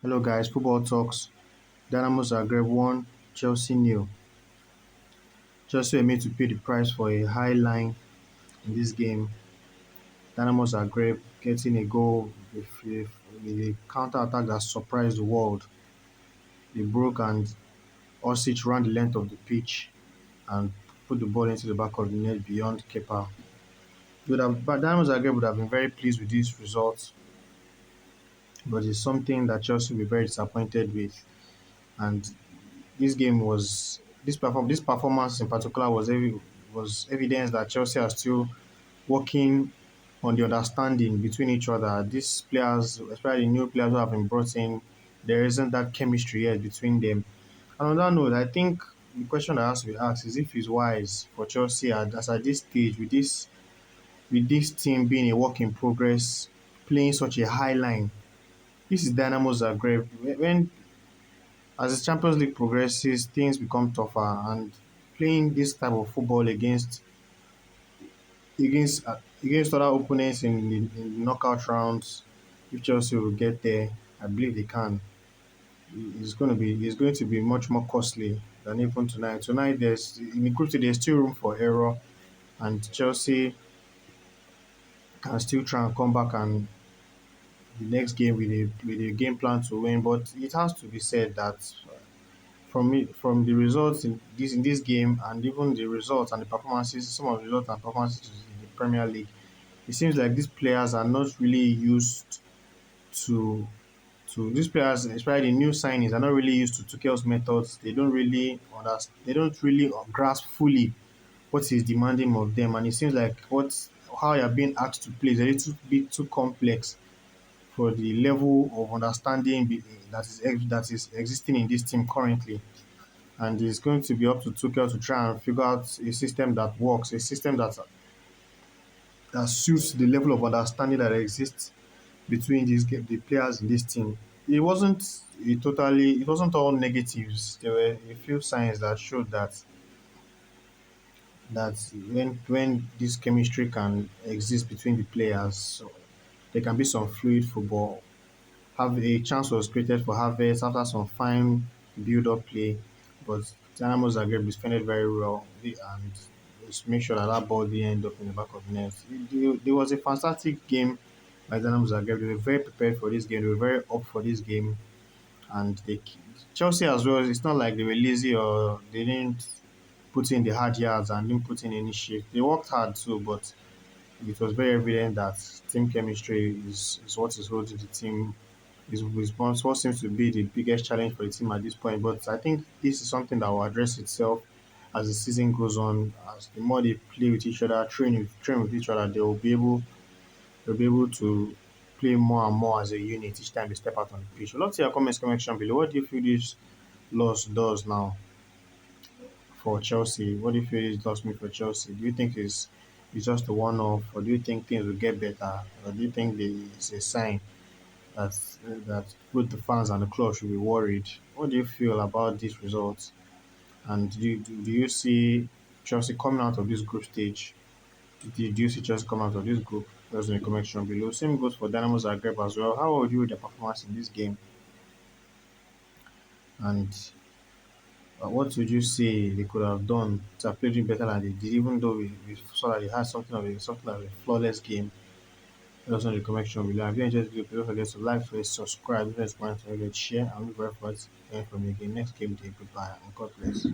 Hello guys, football talks. Dinamo Zagreb won, Chelsea nil. Chelsea were made to pay the price for a high line in this game. Dinamo Zagreb getting a goal with a counter attack that surprised the world. They broke and Orsic ran the length of the pitch and put the ball into the back of the net beyond keeper. But Dinamo Zagreb would have been very pleased with this result, but it's something that Chelsea will be very disappointed with. And this performance in particular was evidence that Chelsea are still working on the understanding between each other. These players, especially the new players who have been brought in, there isn't that chemistry yet between them. And on that note, I think the question that has to be asked is if it's wise for Chelsea at this stage with this team being a work in progress, playing such a high line. This is Dynamo Zagreb. When as the Champions League progresses, things become tougher, and playing this type of football against other opponents in knockout rounds, if Chelsea will get there, I believe they can. It's going to be much more costly than even tonight. Tonight, there's in the group stage, there's still room for error, and Chelsea can still try and come back and the next game with a game plan to win. But it has to be said that from the results in this game and even the results and the performances, some of the results and performances in the Premier League, it seems like these players are not really used to these players, especially the new signings, are not really used to Tuchel's methods. They don't really understand. They don't really grasp fully what he's demanding of them, and it seems like how you're being asked to play is a little bit too complex for the level of understanding that is existing in this team currently. And it's going to be up to Tuchel to try and figure out a system that works, a system that suits the level of understanding that exists between the players in this team. It wasn't all negatives. There were a few signs that showed that when this chemistry can exist between the players, so there can be some fluid football. Have a chance was created for Havertz after some fine build-up play, but Dinamo Zagreb defended very well and just make sure that ball didn't end up in the back of the net. There was a fantastic game by Dinamo Zagreb. They were very prepared for this game. They were very up for this game, and Chelsea as well. It's not like they were lazy or they didn't put in the hard yards and didn't put in any shift. They worked hard too, but it was very evident that team chemistry is what is holding the team is what seems to be the biggest challenge for the team at this point. But I think this is something that will address itself as the season goes on. As the more they play with each other, train with each other, they'll be able to play more and more as a unit each time they step out on the pitch. I'd love to hear your comments section below. What do you feel this loss does now for Chelsea? What do you feel this does mean for Chelsea? Do you think it's just a one-off, or do you think things will get better, or do you think it's a sign that that both the fans and the club should be worried? What do you feel about these results? And do you see Chelsea coming out of this group stage? Do you see Chelsea come out of this group? There's in the comment section below. Same goes for Dinamo Zagreb as well. How would you rate the performance in this game? And what would you say they could have done to have played it better than they did, even though we saw that they had something of a flawless game? Let us know in the comment section below. If you enjoyed the video, please don't forget to like, please subscribe, don't forget to share, and look very forward to hearing from you again next game day. Goodbye and God bless.